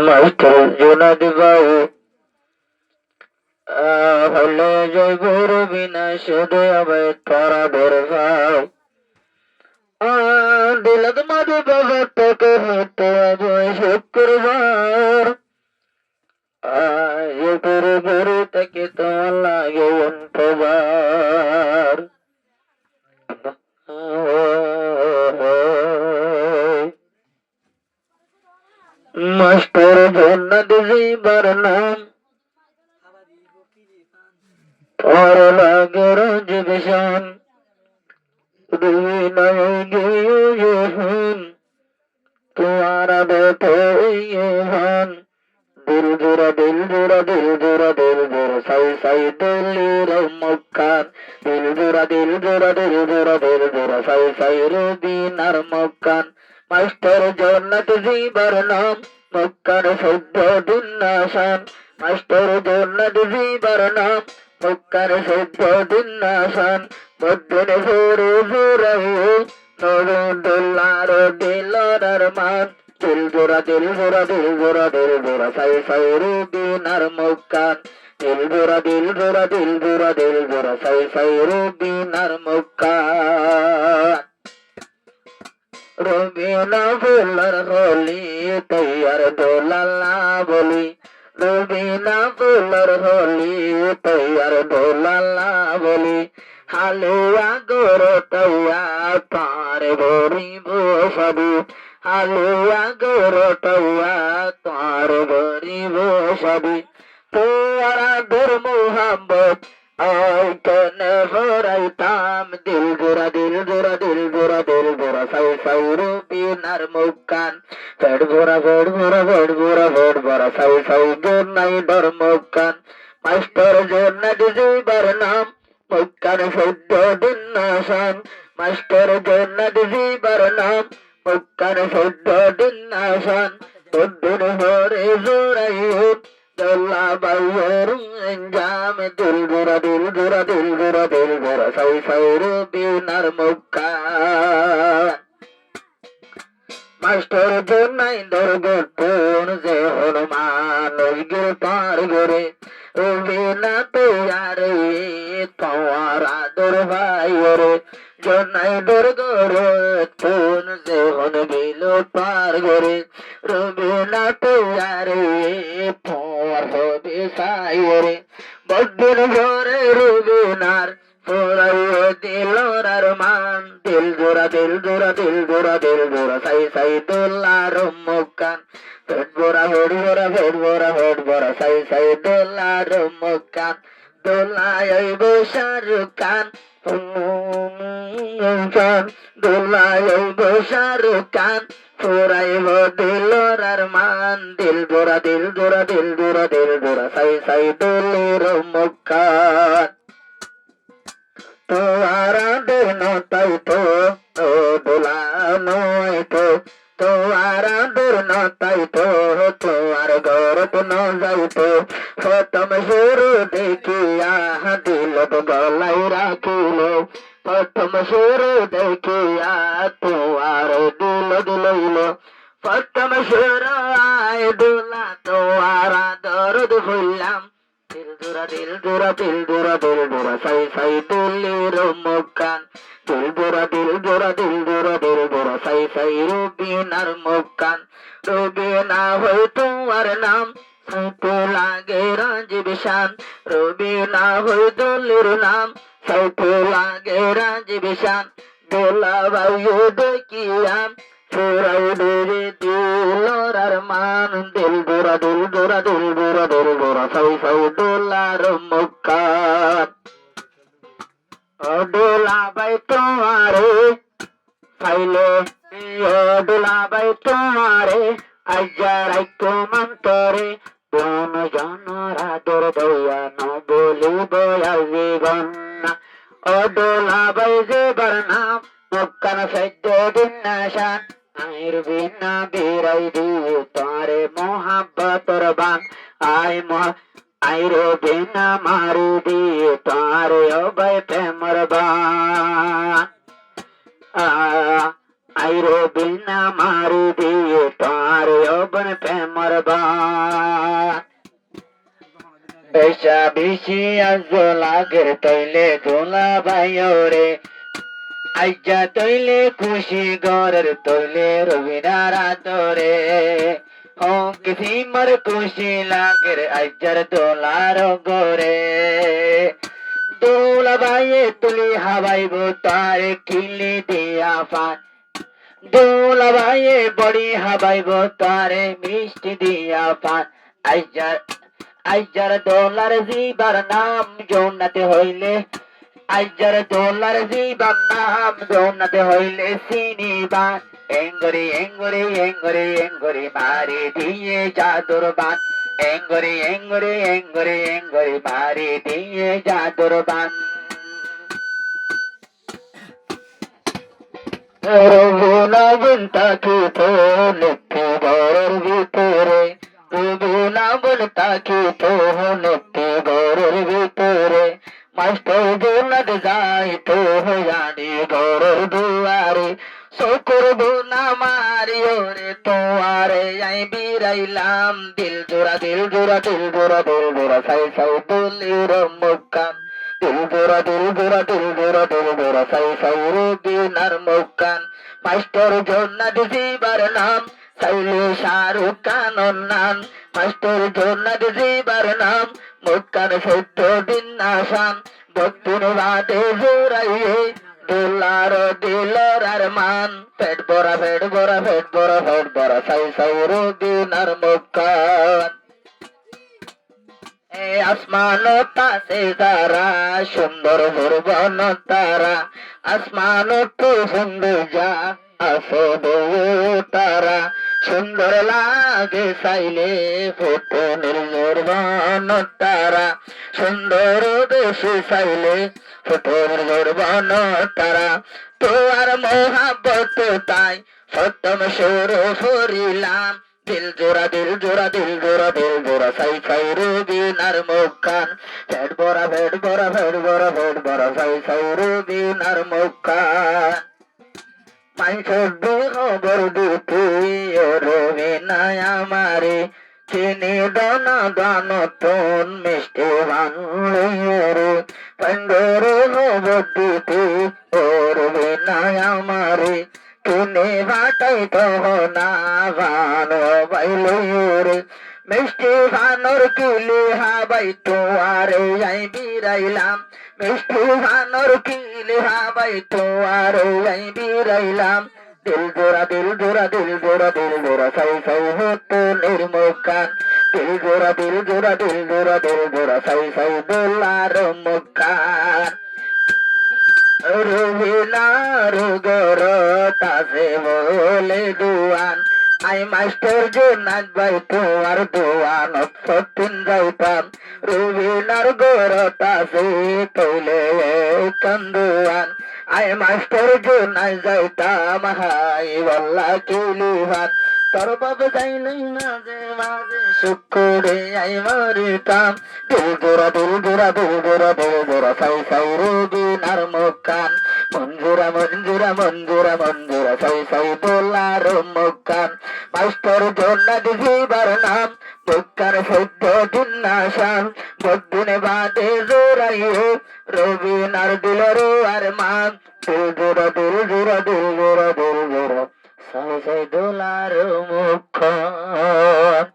master Junad বাবু হলে জয়পুর বিনাশ দেবে তারাদের ভাই দিলত মাঝে বাবা তোকে হতে আজ শুক্রবার গুরু গুরু থেকে তোমার লাগে অন্তবার মাস্টার জন্নাত জীবার নাম তোর লাগে রঞ্জিবেশন तुम्हारा बेटे ये हन दिल जुरा दिल जुरा दिल जुरा दिल जुरा साई साई दिल मुक्कान दिल जुरा दिल जुरा दिल जुरा दिल जुरा साई साई रूबी नर मुक्कान मास्टर जन्नत जीबर नाम मुक्कान शुद्ध दिन नाशान मास्टर जन्नत जीबर नाम मुक्कान शुद्ध दिन नाशान मुद्दन जोरे जोरायो नोरुदुल्लारो दिलार मान दिल जोरा दिल जोरा दिल जोरा दिल जोरा साई साई रूबी नर मुक्कान दिल जोरा दिल जोरा दिल जोरा दिल जोरा साई साई रूबी नर मुक्कान रूबीना फुलर होली तैयार डोलाला बोली रूबीना फुलर होली तैयार डोलाला बोली हालुआ गोरो तैया तारे बोरी बोसबू हालुआ गोरो तैया तारे बोरी बोसबू तोरा दुर मोहब्बत आई कने फराइताम दिल जुरा दिल जुरा दिल जुरा दिल जुरा साई साई रूपी नर मुक्कान फेड बुरा फेड बुरा फेड बुरा फेड बुरा साई साई जोर नहीं डर मुक्कान मास्टर जन्नत जीबर नाम मुक्कान शुद्ध दिन नाशान मास्टर जन्नत जीबर नाम मुक्कान शुद्ध दिन नाशान दुद्दुन होरे जोरायो दल्ला बायोर अंजाम दिल जुरा दिल जुरा दिल जुरा दिल जुरा साई साई रूबी नर मुक्कान मास्टर जन्नाई दुर्गतन जे हनुमान गिर पार गोरे रूबीना तैयार तुम्हारा दुर्भाई रे जन्नाई दुर्गतन जे हन बिलो पार गोरे रूबीना तैयार তোমার হবে সাই রে বদ্দিন ভরে রুবিনার ফোরাইও দিল আর মান দিল জোড়া দিল জোড়া দিল জোড়া দিল জোড়া সাই সাই দোলার মুক্কান ভেট ভরা ভেট ভরা ভেট ভরা ভেট ভরা সাই সাই দোলার মুক্কান দোলায় শাহরুখ খান দোলায় শাহরুখ খান ফুরাইব দিলর আর মান দিল জোড়া দিল জোড়া দিল জোড়া দিল জোড়া সাই সাই দোলের মুক্কান তোয়ারা দিন তাই তো দোলা নয় তো তোয়ারা দিন তাই তো তোয়ার গরত ন যাইতো প্রথম শুরু দেখিয়া দিল গলাই রাখিল প্রথম শুরু দেখিয়া তোয়ার দিল দিল প্রথম শুরু আয় দোলা তোয়ারা দরদ হইলাম দিল জোড়া দিল জোড়া দিল জোড়া দিল জোড়া সাই সাই দিলের মুক্কান দিল জোড়া দিল জোড়া দিল জোড়া দিল জোড়া সাই সাই রুবিনার মুক্কান রুবিনা হই তোমার নাম সাইতে লাগে রাজবিশান রুবিনা হই দলের নাম সাইতে লাগে রাজবিশান দোলা বাইয়ে দেখিয়াম ফুরাই দেবে দিলর আর মান দিল জোড়া দিল জোড়া দিল জোড়া দিল জোড়া সাই সাই দোলার মুক্কান ডোলা বাই তোমারে ফাইলে ডোলা বাই তোমারে আজ্জা রাইতো মন্তরে কোন জনরা তোর দয়া ন বলিব জীবন ডোলা বাই জীবর নাম মুক্কান সদ্য দিন নাশান আইর বিনা বিরাই দিয়ে তারে মোহাব্বতর বান আইরে বিনা মারি দিয়ে তারে অভয় প্রেমর বান আইরে বিল না মারি দিয়ে তার অবন প্রেমর বান বেশা বেশি আজ লাগের তৈলে দোলা ভাইরে আইজা তৈলে খুশি গরের তৈলে রবিনারা তোরে কিসি মর খুশি লাগের আইজার দোলার গরে দোলা ভাইয়ে তুলি হাবাইব তারে কিলি দিয়া পান দোলা ভাইয়ে বড়ি হাবাইব তারে মিষ্টি দিয়া পান আইজার দোলার জিবার নাম জৌনাতে হইলে আইজার দোলার জিবার নাম জৌনাতে হইলে সিনিবান এঙ্গরি এঙ্গরি এঙ্গরি এঙ্গরি মারি দিয়ে চাদর বান এঙ্গরি এঙ্গরি এঙ্গরি এঙ্গরি মারি দিয়ে চাদর বান রঘুনা বলতা কি তো লক্ষ্মী ঘরের ভিতরে রঘুনা বলতা কি তো লক্ষ্মী ঘরের ভিতরে মাস্টার জোনাদ যাই তো জানি ঘরের দুয়ারে শকুর বোনা মারিও রে তোয়ারে আই বিরাইলাম দিল জোড়া দিল জোড়া দিল জোড়া দিল জোড়া সাই সাই বলির মুকান দিল জোড়া দিল জোড়া দিল জোড়া দিল জোড়া সাই সাই রবিনার মুকান মাস্টার জোনাদ জিবার নাম সাইলে শাহরুখ খান নাম মাস্টার জোনাদ জিবার নাম মুকান সত্য দিন আসান ভক্তির বাদে জোড়াইয়ে দোলার দিলর আর মান পেট বড়া পেট বড়া পেট বড়া পেট বড়া সাই সাই রবিনার মুকান আসমান তাসে তারা সুন্দর ভুবন তারা আসমান তো সুন্দর যা আসো তারা সুন্দর লাগে সাইলে ফটো নির্জরবান তারা সুন্দর দেশে সাইলে ফটো নির্জরবান তারা তো আর মহাব্বত তাই সত্যম সুর ফরিলাম দিল জোড়া দিল জোড়া দিল জোড়া দিল জোড়া সাই সাই রবিনার মুকান পেট বড়া পেট বড়া পেট বড়া পেট বড়া সাই সাই রবিনার মুকান মানুষের খবর দিতে রবিনায় আমারে চিনি দানা দান তোন মিষ্টি বাংলে পন্দর খবর দিতে রবিনায় আমারে কিনে বাটাই তো না ভান বাইলে রে মিষ্টি ভানর কিলি হাবাই তোয়ারে আই বিরাইলাম মিষ্টি ভানর কিলি হাবাই তোয়ারে আই বিরাইলাম দিল জোড়া দিল জোড়া দিল জোড়া দিল জোড়া সাই সাই হতো নির্মুকান দিল জোড়া দিল জোড়া দিল জোড়া দিল জোড়া সাই সাই দোলার মুকান রবিনার গর তাসে বলে দুয়ান আই মাস্টার জোনাদ ভাই তোমার দোয়ান সত্যিন যাইতাম রবিনার গর তাসে কইলে কান্দুয়ান আই মাস্টার জোনাদ যাইতাম হাই বল্লা কিলিহান তোর বাবা যাইলেই মাঝে মাঝে শুকুরে আই মরিতাম দিল জোড়া দিল জোড়া দিল জোড়া দিল জোড়া সাই সাই রবিনার মুকান মঞ্জুরা মঞ্জুরা মঞ্জুরা মঞ্জুরা সাই সাই দোলার মুকান মাস্টার জোনাদ জিবার নাম মুকান সত্য দিন আসান বদিনে বাদে জোড়াইয়ে রবিনার দিলর আর মান দিল জোড়া দিল জোড়া দিল জোড়া দিল জোড়া সাই সাই দোলার মুখান